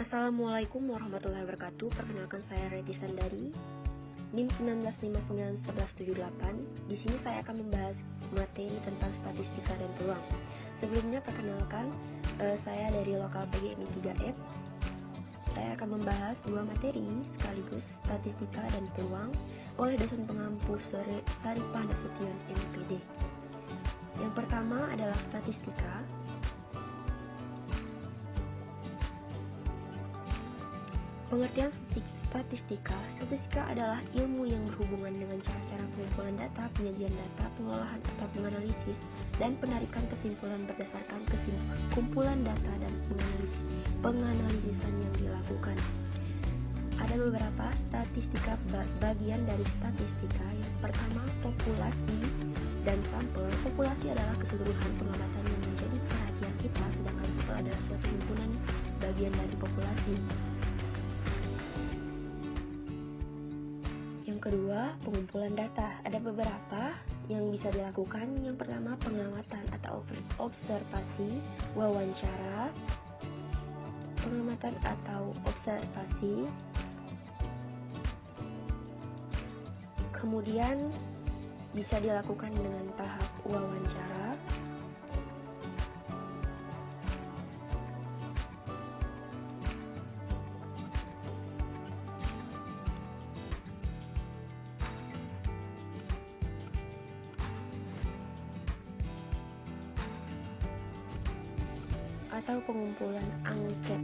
Assalamualaikum warahmatullahi wabarakatuh. Perkenalkan, saya Reti Sandari, NIM 19591178. Di sini saya akan membahas materi tentang statistika dan peluang. Sebelumnya perkenalkan, saya dari lokal PGMI 3F. Saya akan membahas dua materi sekaligus, statistika dan peluang, oleh dosen pengampu Saripah Nasution MPD. Yang pertama adalah statistika. Pengertian statistika adalah ilmu yang berhubungan dengan cara-cara pengumpulan data, penyajian data, pengolahan atau penganalisis, dan penarikan kesimpulan berdasarkan kumpulan data dan penganalisan yang dilakukan. Ada beberapa statistika bagian dari statistika. Yang pertama, populasi dan sampel. Populasi adalah keseluruhan pengamatan yang menjadi perhatian kita, sedangkan sampel adalah suatu himpunan bagian dari populasi. Yang kedua, pengumpulan data. Ada beberapa yang bisa dilakukan. Yang pertama, pengamatan atau observasi, wawancara, pengamatan atau observasi. Kemudian bisa dilakukan dengan tahap wawancara. Atau pengumpulan angket.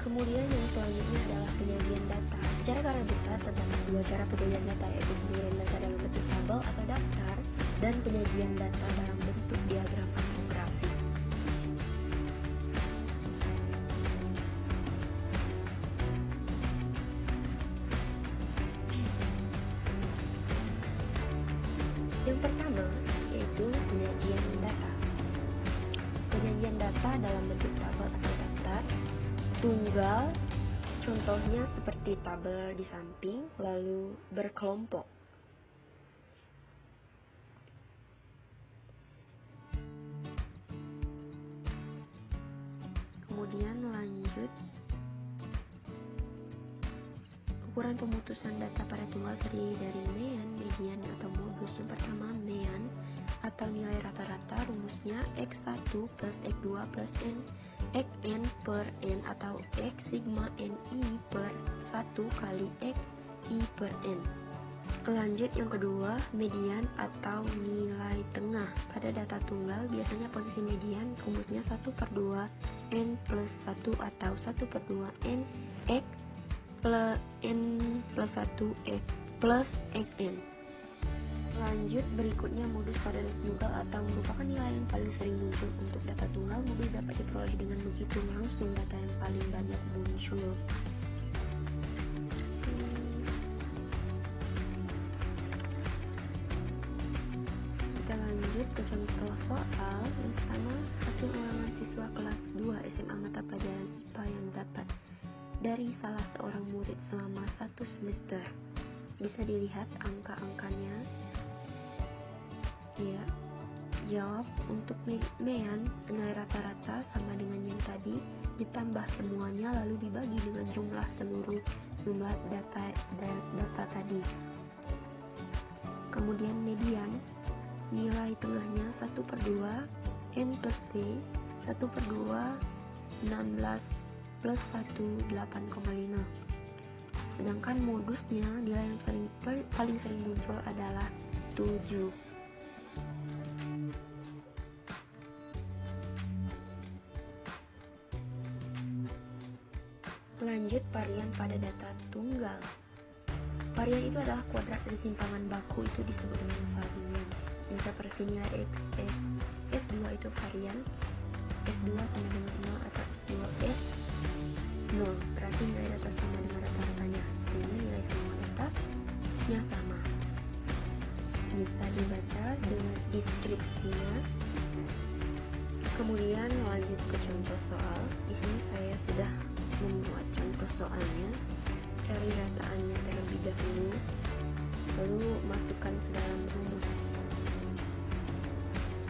Kemudian yang selanjutnya adalah penyajian data. Secara garis besar terdapat dua cara penyajian data, yaitu penyajian data dalam bentuk tabel atau daftar dan penyajian data dalam bentuk diagram atau grafik. Yang pertama yaitu penyajian data. Penyajian data dalam bentuk tabel atau daftar tunggal, contohnya seperti tabel di samping, lalu berkelompok. Kemudian lanjut, ukuran pemutusan data pada tunggal terdiri dari mean, median, atau modus. Yang pertama, mean atau nilai rata-rata, rumusnya X1 plus X2 plus Xn per N atau X sigma NI per 1 kali X I per N. Lanjut, yang kedua, median atau nilai tengah. Pada data tunggal, biasanya posisi median rumusnya 1/2 N plus 1 atau 1/2 N X plus N plus 1 X plus Xn. Lanjut, berikutnya modus pada data tunggal atau merupakan nilai yang paling sering muncul untuk data tunggal. Modus dapat diperoleh dengan menghitung langsung data yang paling banyak muncul. Kita lanjut ke contoh soal. Yang pertama, hasil ulangan siswa kelas 2 SMA mata pelajaran IPA yang dapat dari salah seorang murid selama 1 semester. Bisa dilihat angka-angkanya. Ya, jawab untuk mean, nilai rata-rata sama dengan yang tadi, ditambah semuanya lalu dibagi dengan jumlah data tadi. Kemudian median, nilai tengahnya 1/2 N plus T, 1/2 16 plus 1 8,5. Sedangkan modusnya, nilai yang paling sering muncul adalah 7. Lanjut, varian pada data tunggal. Varian itu adalah kuadrat dari simpangan baku, itu disebut dengan varian. Yang seperti nilai S2 itu varian, S2 sama dengan 0 atau S2 S 0, berarti nilai data sama dengan rata-ratanya. Ini nilai semua datanya sama. Bisa dibaca dengan deskripsinya. Kemudian lanjut ke contoh soal. Di sini saya sudah membuat contoh soalnya. Cari rataannya terlebih dahulu, lalu masukkan ke dalam rumus.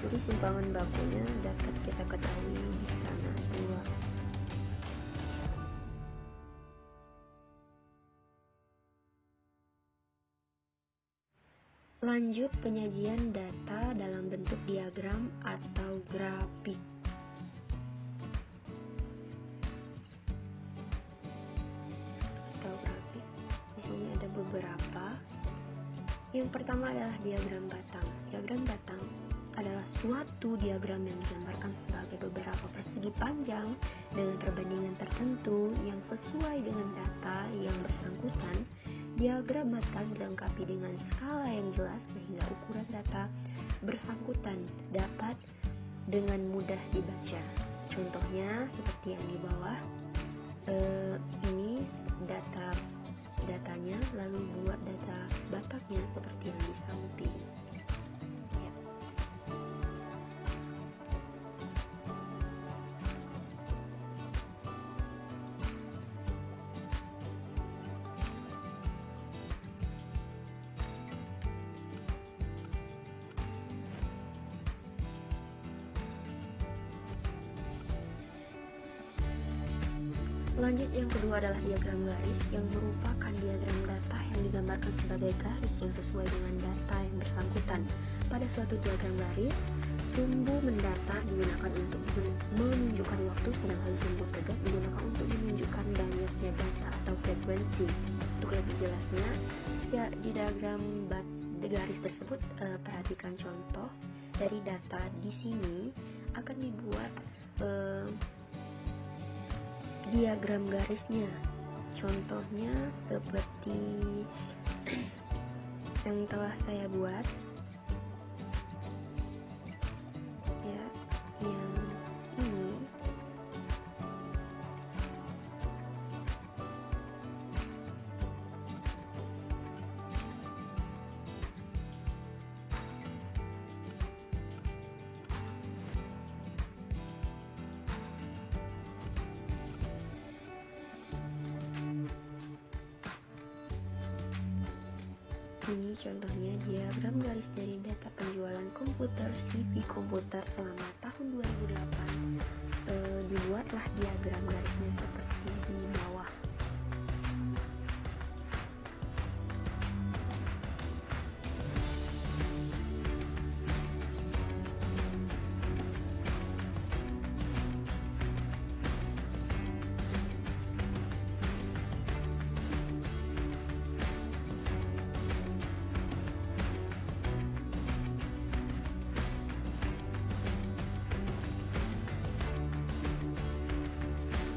Jadi simpangan bakunya dapat kita ketahui di sana 2. Lanjut penyajian data dalam bentuk diagram atau grafik. Di sini ada beberapa. Yang pertama adalah diagram batang. Diagram batang adalah suatu diagram yang digambarkan sebagai beberapa persegi panjang dengan perbandingan tertentu yang sesuai dengan data yang bersangkutan. Diagram batang dilengkapi dengan skala yang jelas sehingga ukuran data bersangkutan dapat dengan mudah dibaca. Contohnya seperti yang di bawah. Ini datanya, lalu buat data batangnya seperti yang di samping. Lanjut, yang kedua adalah diagram garis, yang merupakan diagram data yang digambarkan sebagai garis yang sesuai dengan data yang bersangkutan. Pada suatu diagram garis, sumbu mendata digunakan untuk menunjukkan waktu, sedangkan sumbu tegak digunakan untuk menunjukkan banyaknya data atau frekuensi. Untuk lebih jelasnya, ya, di diagram garis tersebut, perhatikan contoh dari data di sini akan dibuat diagram garisnya. Contohnya seperti yang telah saya buat, ya, yang ini. Ini contohnya diagram garis dari data penjualan komputer CV komputer selama tahun 2008. Dibuatlah diagram garisnya seperti di bawah.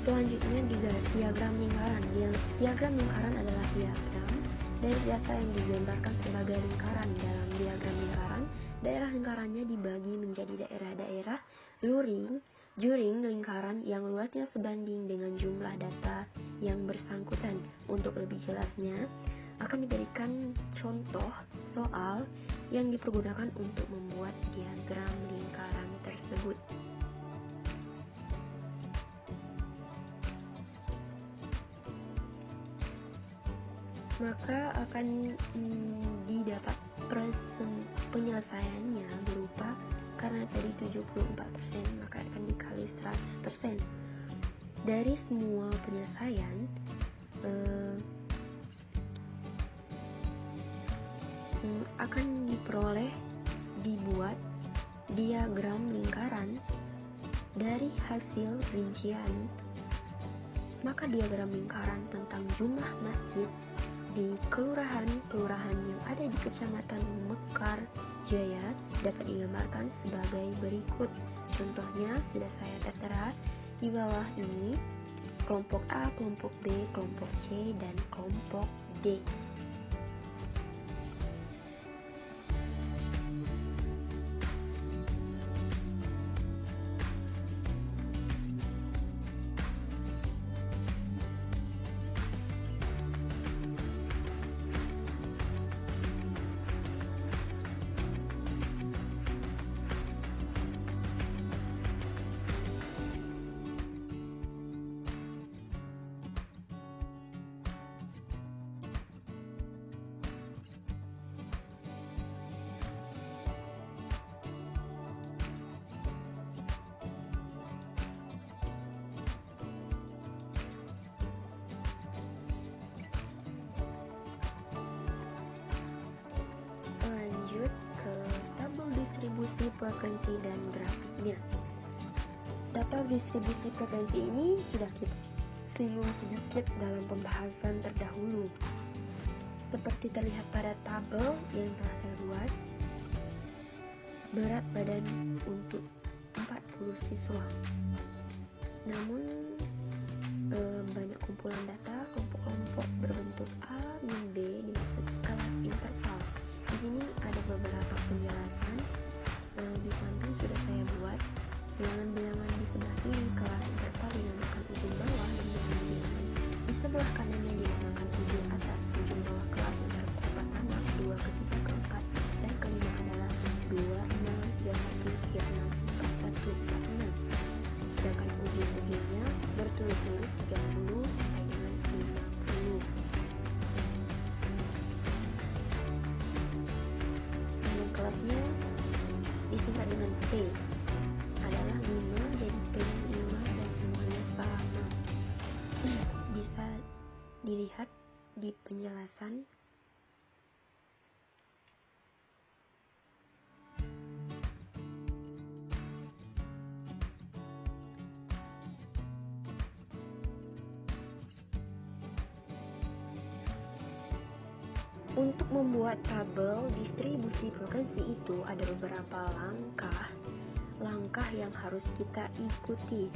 Selanjutnya diagram lingkaran. Diagram lingkaran adalah diagram dari data yang digambarkan sebagai lingkaran. Dalam diagram lingkaran, daerah lingkarannya dibagi menjadi daerah-daerah juring lingkaran yang luasnya sebanding dengan jumlah data yang bersangkutan. Untuk lebih jelasnya, akan diberikan contoh soal yang dipergunakan untuk membuat diagram lingkaran tersebut. Maka akan didapat penyelesaiannya berupa, karena tadi 74%, maka akan dikali 100%. Dari semua penyelesaian akan dibuat diagram lingkaran dari hasil rincian. Maka diagram lingkaran tentang jumlah masjid di kelurahan yang ada di Kecamatan Mekar Jaya dapat digambarkan sebagai berikut. Contohnya sudah saya tertera di bawah ini: kelompok A, kelompok B, kelompok C, dan kelompok D. frekuensi dan grafiknya. Data distribusi frekuensi ini sudah kita singgung sedikit dalam pembahasan terdahulu. Seperti terlihat pada tabel yang telah saya buat, berat badan untuk 40 siswa. Namun banyak kumpulan data kelompok-kelompok berbentuk A dan B dimaksud kelas interval. Di sini ada beberapa penjelasan. Di samping sudah saya buat bilangan-bilangan di sebelah kiri kelas interval dinamakan ujung bawah, dan bilangan-bilangan di sebelah kanannya dinamakan ujung atas. Ujung bawah kelas interval pertama, kedua, ketiga, keempat, dan kelima adalah 2, 6, 3, 1, 3, 6, 4, 1, 4, 6. Sedangkan ujung-ujungnya berturut-turut 30 sampai dengan 50. Yang kelasnya disingkat dengan P adalah 5, jadi P 5 dan semuanya sama. Bisa dilihat di penjelasan. Untuk membuat tabel distribusi frekuensi itu ada beberapa langkah yang harus kita ikuti.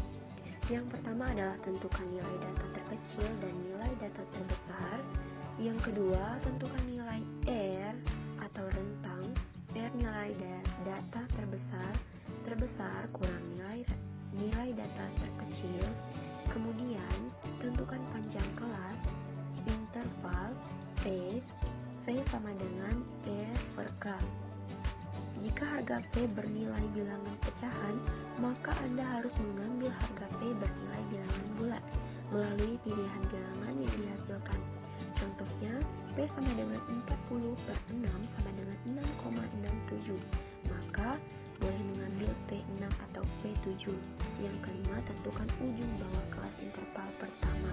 Yang pertama adalah tentukan nilai data terkecil dan nilai data terbesar. Yang kedua, tentukan nilai R atau rentang. R nilai data terbesar kurang nilai data terkecil. Kemudian, tentukan panjang kelas, interval, P sama dengan R per K. Jika harga P bernilai bilangan pecahan, maka Anda harus mengambil harga P bernilai bilangan bulat melalui pilihan bilangan yang dihasilkan. Contohnya, P sama dengan 40 per 6 sama dengan 6,67. Maka, boleh mengambil P6 atau P7. Yang kelima, tentukan ujung bawah kelas interval pertama.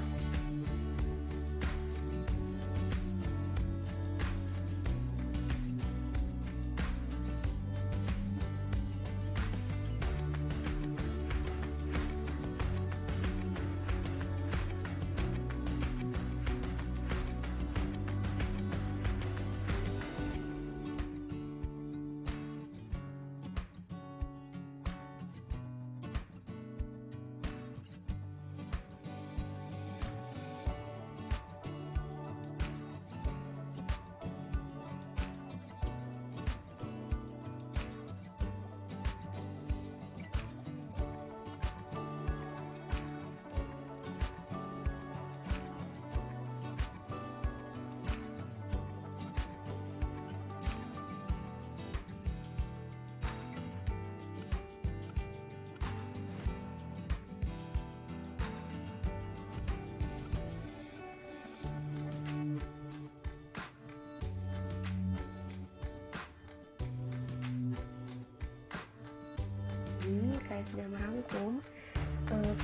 Saya sudah merangkum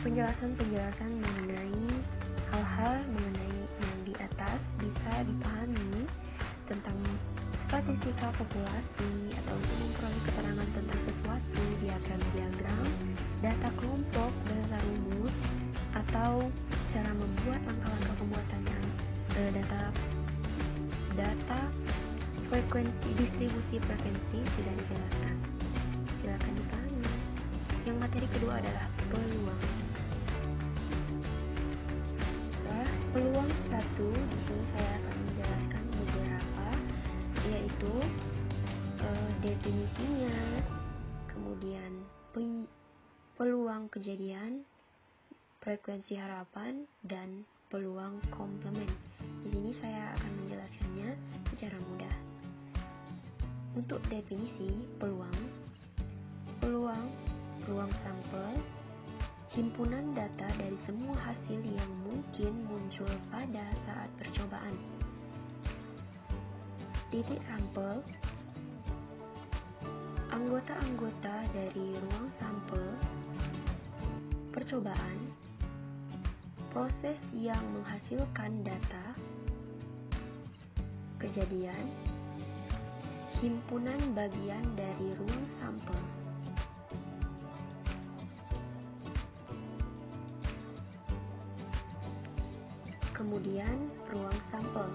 penjelasan-penjelasan mengenai hal-hal mengenai yang di atas. Bisa dipahami tentang statistika populasi atau untuk memperoleh keterangan tentang sesuatu, diagram, data kelompok, data rumus, atau cara membuat langkah-langkah pembuatannya data frekuensi, distribusi frekuensi sudah dijelaskan. Silakan dipahami. Yang materi kedua adalah peluang. Peluang satu, di sini saya akan menjelaskan beberapa, yaitu definisinya, kemudian peluang kejadian, frekuensi harapan, dan peluang komplement. Di sini saya akan menjelaskannya secara mudah. Untuk definisi peluang sampel, himpunan data dari semua hasil yang mungkin muncul pada saat percobaan. Titik sampel, anggota-anggota dari ruang sampel, percobaan, proses yang menghasilkan data, kejadian, himpunan bagian dari ruang sampel. Kemudian ruang sampel.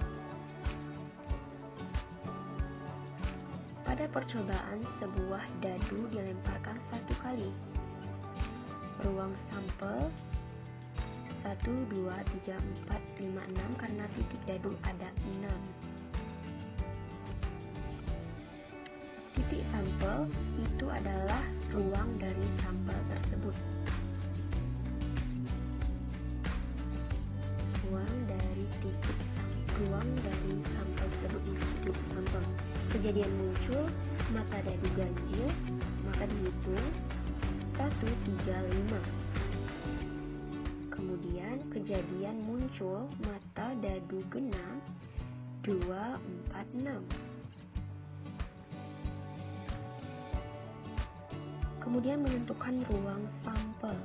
Pada percobaan, sebuah dadu dilemparkan 1 kali. Ruang sampel 1, 2, 3, 4, 5, 6 karena titik dadu ada 6. Titik sampel itu adalah ruang dari sampel tersebut. Ruang dari sampel tersebut titik sampel. Kejadian muncul mata dadu ganjil, maka dihitung 1, 3, 5. Kemudian kejadian muncul mata dadu genap 2, 4, 6. Kemudian menentukan ruang sampel.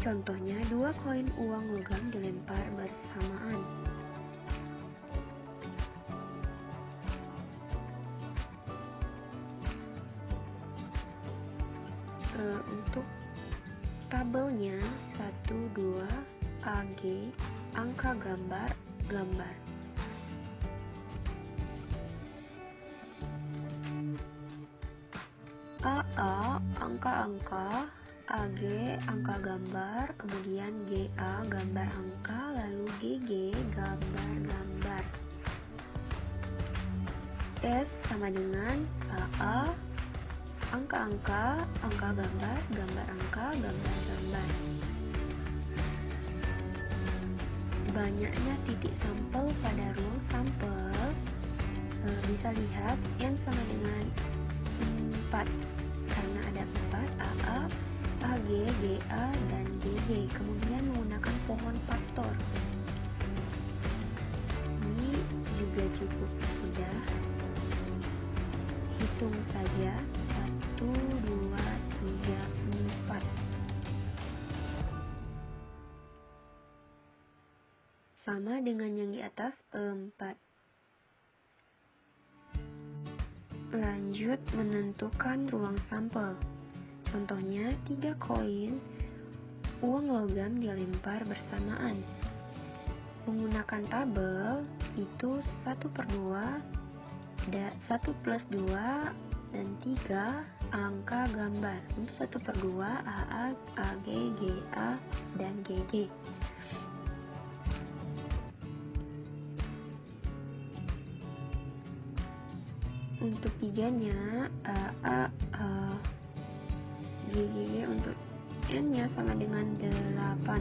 Contohnya 2 koin uang logam dilempar bersamaan. Untuk tabelnya 1, 2, AG, angka gambar. AA, angka-angka, AG, angka gambar, kemudian GA, gambar angka, lalu GG, gambar-gambar. S sama dengan AA, angka-angka, angka gambar, gambar angka, gambar-gambar. Banyaknya titik sampel pada ruang sampel, bisa lihat N sama dengan 4 karena ada 4, AA, AG, GA, dan GG. Kemudian menggunakan pohon faktor. Ini juga cukup mudah. Hitung saja 1, 2, 3, 4. Sama dengan yang di atas 4. Lanjut menentukan ruang sampel. Contohnya 3 koin uang logam dilempar bersamaan. Menggunakan tabel itu 1/2, 1 plus 2 dan 3 angka gambar. Untuk 1/2 AA, AG, GA, dan GG. Untuk 3-nya AA, GG, untuk N-nya sama dengan 8.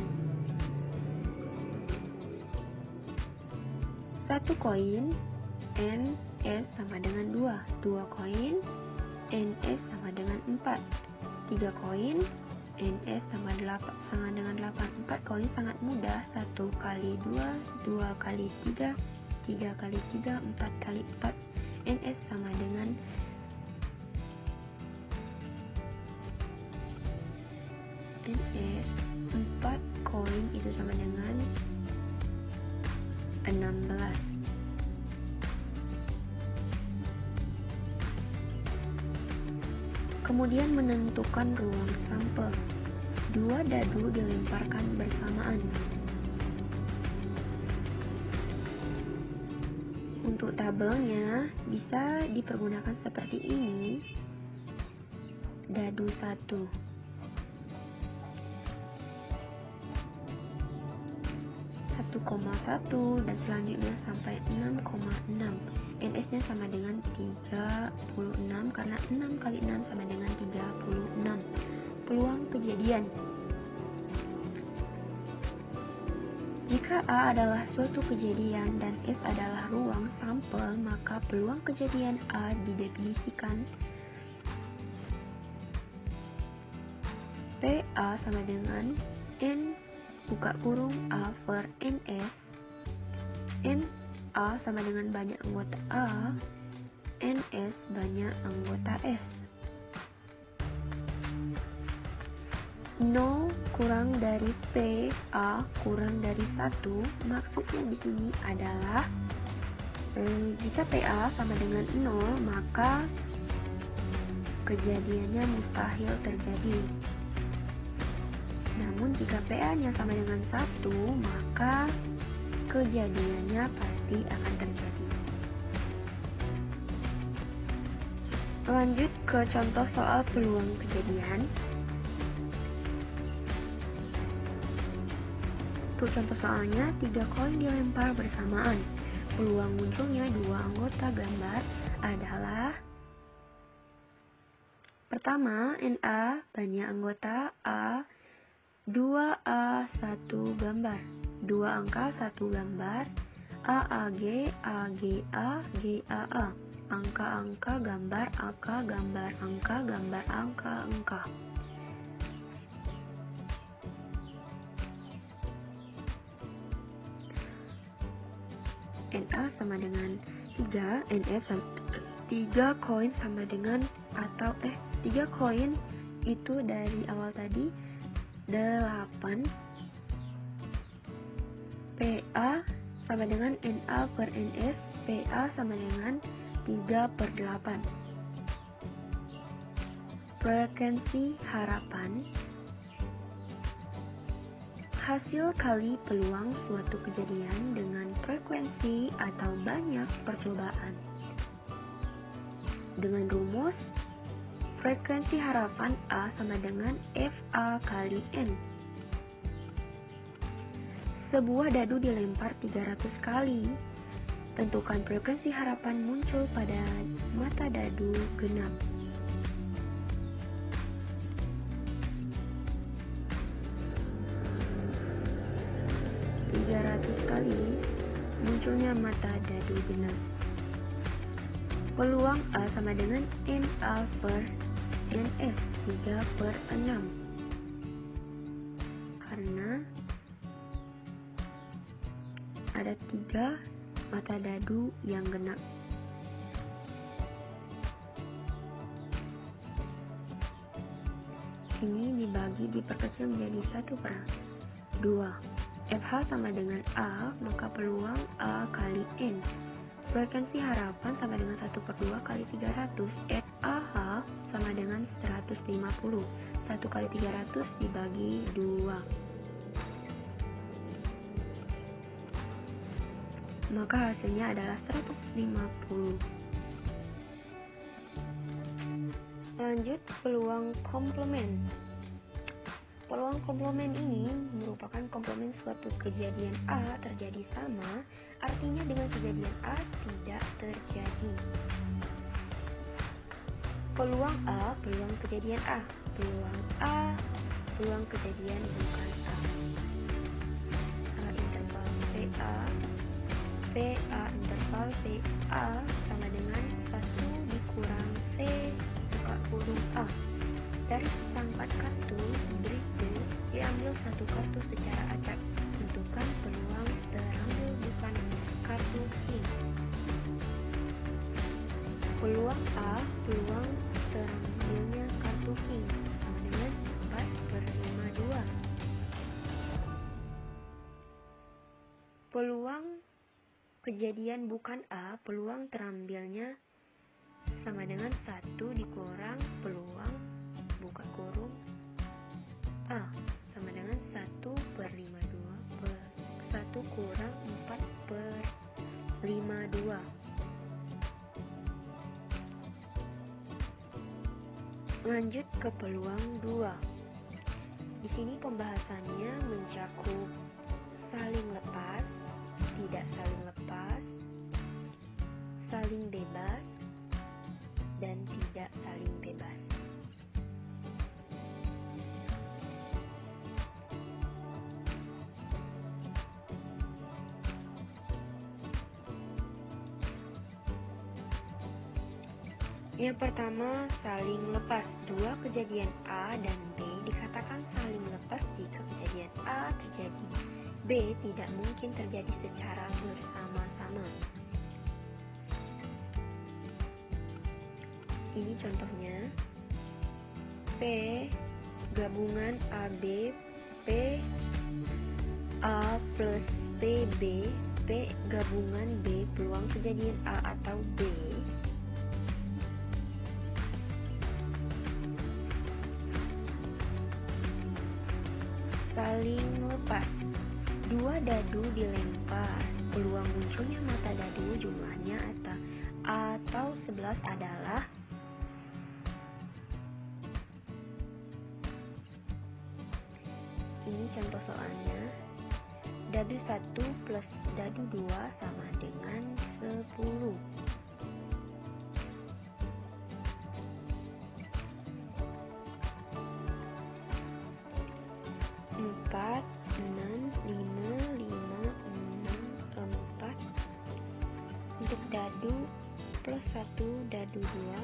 1 koin NS sama dengan 2 koin NS sama dengan 4, 3 koin NS sama dengan 8. 4 koin sangat mudah. 1 kali 2, 2 kali 3, 3 kali 3, 4 kali 4. NS sama dengan 4 koin itu sama dengan 16. Kemudian menentukan ruang sampel. 2 dadu dilemparkan bersamaan. Untuk tabelnya bisa dipergunakan seperti ini. Dadu 1, 1,1 dan selanjutnya sampai 6,6. NS-nya sama dengan 36 karena 6 kali 6 sama dengan 36. Peluang kejadian. Jika A adalah suatu kejadian dan S adalah ruang sampel, maka peluang kejadian A didefinisikan PA sama dengan N buka kurung A per NS. NA sama dengan banyak anggota A, NS banyak anggota S. 0 kurang dari PA kurang dari 1, maksudnya di sini adalah jika PA sama dengan 0, maka kejadiannya mustahil terjadi. Namun jika PA-nya sama dengan 1, maka kejadiannya pasti akan terjadi. Lanjut ke contoh soal peluang kejadian. Untuk contoh soalnya, 3 koin dilempar bersamaan. Peluang munculnya 2 anggota gambar adalah: pertama, NA banyak anggota A, 2A 1 gambar, 2 angka 1 gambar, AAG, AGA, GAA, angka-angka gambar, angka gambar, angka gambar, angka. NA sama dengan 3, NF 3 koin sama dengan 3 koin itu dari awal tadi 8. PA sama dengan NA per NF, PA sama dengan 3/8. Frekuensi harapan hasil kali peluang suatu kejadian dengan frekuensi atau banyak percobaan. Dengan rumus, frekuensi harapan A sama dengan FA kali N. Sebuah dadu dilempar 300 kali. Tentukan frekuensi harapan muncul pada mata dadu genap. Kali munculnya mata dadu genap. Peluang A sama dengan NA per NF 3/6, karena ada 3 mata dadu yang genap. Ini dibagi diperkecil menjadi 1/2. FH sama dengan A, maka peluang A kali N. Frekuensi harapan sama dengan 1/2 kali 300. FAH sama dengan 150. 1 kali 300 dibagi 2. Maka hasilnya adalah 150. Lanjut, peluang komplement. Peluang komplement ini merupakan komplement suatu kejadian A terjadi sama, artinya dengan kejadian A tidak terjadi. Peluang A, peluang kejadian A. Peluang A, peluang kejadian bukan A. Interval PA interval PA sama dengan 1 dikurang C buka kurung A. Dari seperempat kartu berikut, diambil 1 kartu secara acak. Tentukan peluang terambil bukan kartu king. Peluang A, peluang terambilnya kartu king sama dengan 4/52. Peluang kejadian bukan A, peluang terambilnya sama dengan 1 dikurang peluang buka kurung A sama dengan 1/52 1 kurang 4/52. Lanjut ke peluang 2. Di sini pembahasannya mencakup saling lepas, tidak saling lepas, saling bebas, dan tidak saling bebas. Yang pertama, saling lepas. 2 kejadian A dan B dikatakan saling lepas jika kejadian A terjadi. B tidak mungkin terjadi secara bersama-sama. Ini contohnya. P gabungan AB, P A plus PB, P gabungan B peluang kejadian A atau B saling lepas. Dua dadu dilempar. Peluang munculnya mata dadu jumlahnya atau 11 adalah ini contoh soalnya. Dadu 1 plus dadu 2 sama dengan 10. 4, 6, 5, 5, 6, 4. Untuk dadu plus 1 dadu 2,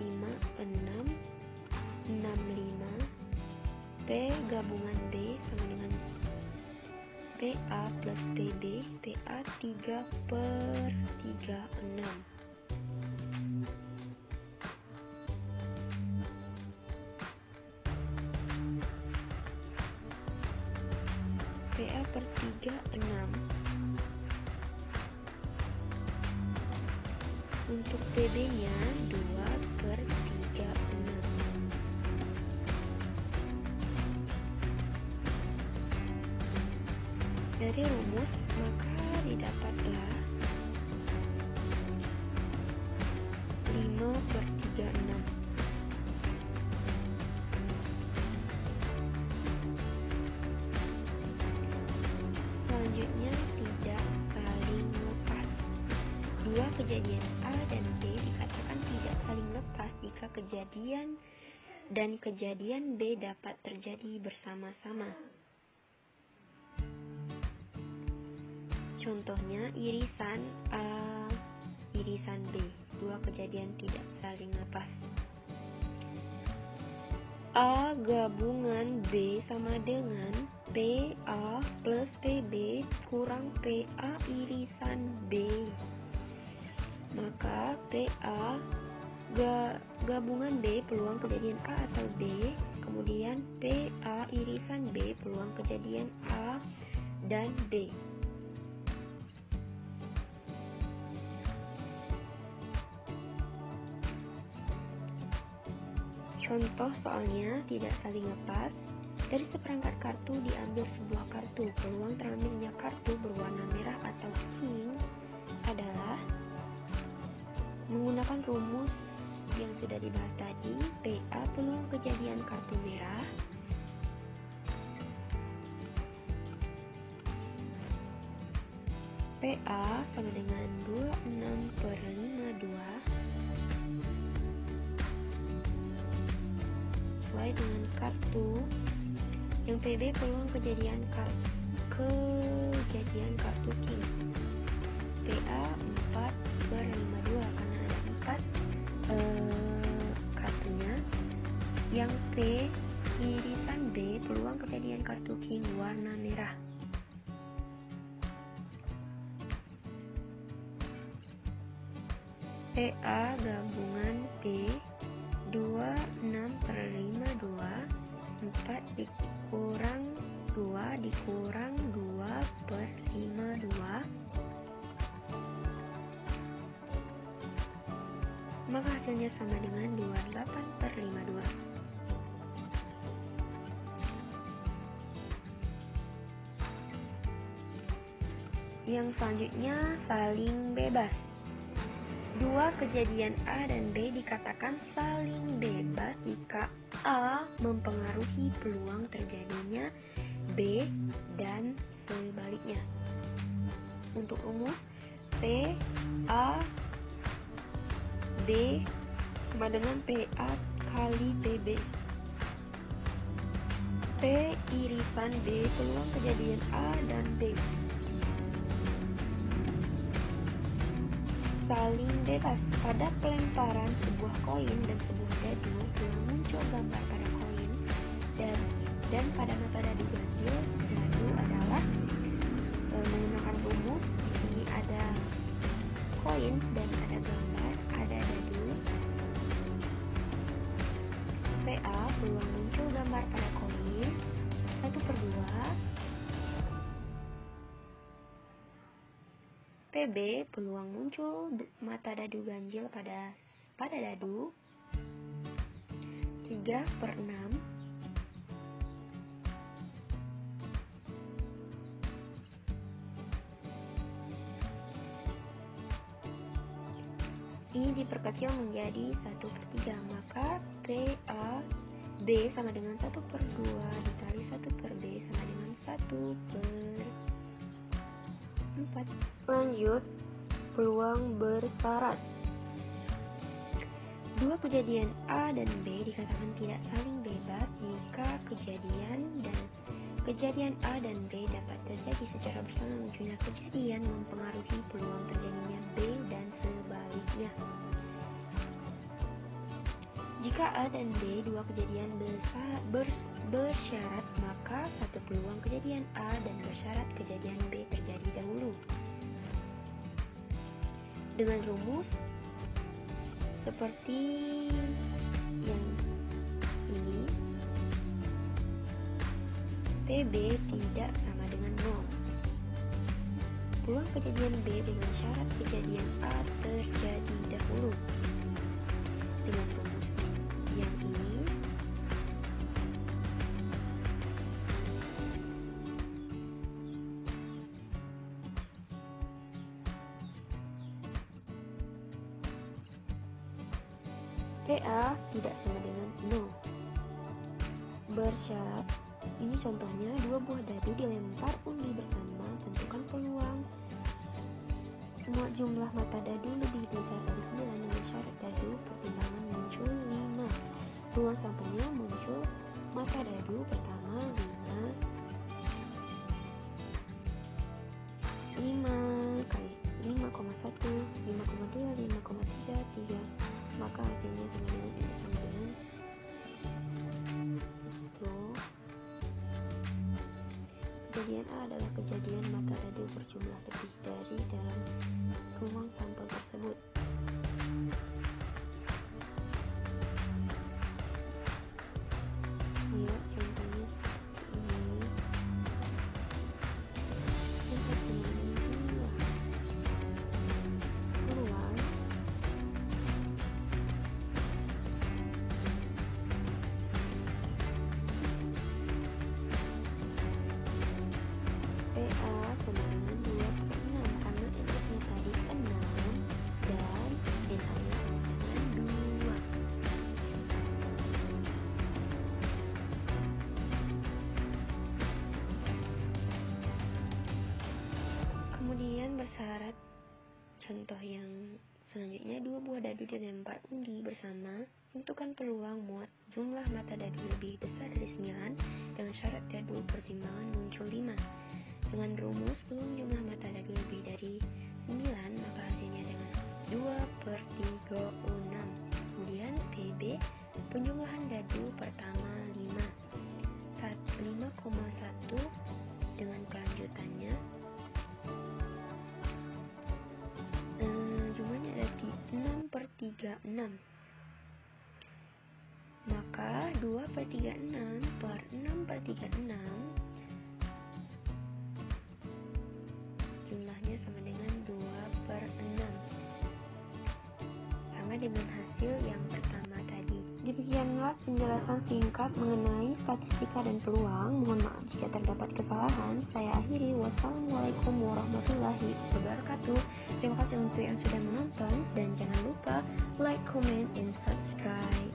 5, 6, 6, 5. P gabungan B sama dengan PA plus PB. PA 3 per 3, 6. PA per 3, 6. Untuk PB nya 2 per 3, 6. Dari rumus maka didapatlah 5 per 3, 6. Selanjutnya tidak saling lepas. Dua kejadian A dan B dikatakan tidak saling lepas jika kejadian B dapat terjadi bersama-sama. Contohnya irisan A, irisan B. Dua kejadian tidak saling lepas. A gabungan B sama dengan PA plus PB kurang PA irisan B. Maka PA gabungan B peluang kejadian A atau B, kemudian PA irisan B peluang kejadian A dan B. Contoh soalnya tidak saling lepas. Dari seperangkat kartu diambil sebuah kartu. Peluang terambilnya kartu berwarna merah atau king adalah menggunakan rumus yang sudah dibahas tadi. PA peluang kejadian kartu merah PA sama dengan 26 per 52 sesuai dengan kartu. Yang PB peluang kejadian kartu king. PA 4 per 52 karena ada 4 kartunya. Yang P irisan B peluang kejadian kartu king warna merah. PA gabungan P 26 per 52 4 dikurang 2 dikurang 2 per 52 maka hasilnya sama dengan 28 per 52. Yang selanjutnya saling bebas. Dua kejadian A dan B dikatakan saling bebas jika A mempengaruhi peluang terjadinya B dan sebaliknya. Untuk rumus P A B sama dengan PA kali PB. P irisan B peluang kejadian A dan B. Saling bebas. Pada pelemparan sebuah koin dan sebuah dadu yang muncul gambar pada koin dan pada mata dadu ganjil, dadu adalah menggunakan rumus. Di sini ada koin dan ada gambar, ada dadu. PA peluang muncul gambar pada koin 1/2. PB peluang muncul mata dadu ganjil pada dadu 3/6. ini diperkecil menjadi 1/3, maka B sama dengan 1/2 dikali 1/B sama dengan 1/4. Lanjut, peluang bersyarat. Dua kejadian A dan B dikatakan tidak saling bebas jika kejadian A dan B dapat terjadi secara bersama. Munculnya kejadian mempengaruhi peluang terjadinya B dan sebaliknya. Jika A dan B dua kejadian bersyarat, maka satu peluang kejadian A dan bersyarat kejadian B terjadi dahulu. Dengan rumus seperti yang ini, PB tidak sama dengan 0. Peluang kejadian B dengan syarat kejadian A terjadi dahulu. Dengan rumus yang ini, PA tidak sama dengan 0. Bersyarat, ini contohnya dua buah dadu dilempar undi bersama, tentukan peluang. Semua jumlah mata dadu lebih besar dari 9 dengan syarat dadu pertimbangan muncul 5. Peluang sampelnya muncul mata dadu pertama 5 kali 5,1, 5,2, 5,3, 3, maka hasilnya sama dengan itu. Kejadian A adalah kejadian mata dadu berjumlah lebih dari dalam ruang sampel tersebut. Ya, contohnya ini. Peluang PA sama dengan 2/6 karena indeksnya tadi 6 dan NA-nya sama dengan 2. Kemudian bersyarat contoh yang selanjutnya, dua buah dadu dilempar undi bersama, tentukan peluang muat jumlah mata dadu lebih besar dari 9 dengan syarat dadu pertimbangan muncul 5. Dengan rumus peluang jumlah mata dadu lebih dari 9, maka hasilnya dengan 2/36. Kemudian PB, penjumlahan dadu pertama 5,1 dengan kelanjutannya. Jumlahnya ada 6/36, maka 2/36 per 6/36 jumlahnya sama dengan 2/6, sama dengan hasil yang pertama tadi. Demikianlah penjelasan singkat mengenai statistika dan peluang. Mohon maaf jika terdapat kesalahan. Saya akhiri. Wassalamualaikum warahmatullahi wabarakatuh. Terima kasih untuk yang sudah menonton, dan jangan lupa like, comment, and subscribe.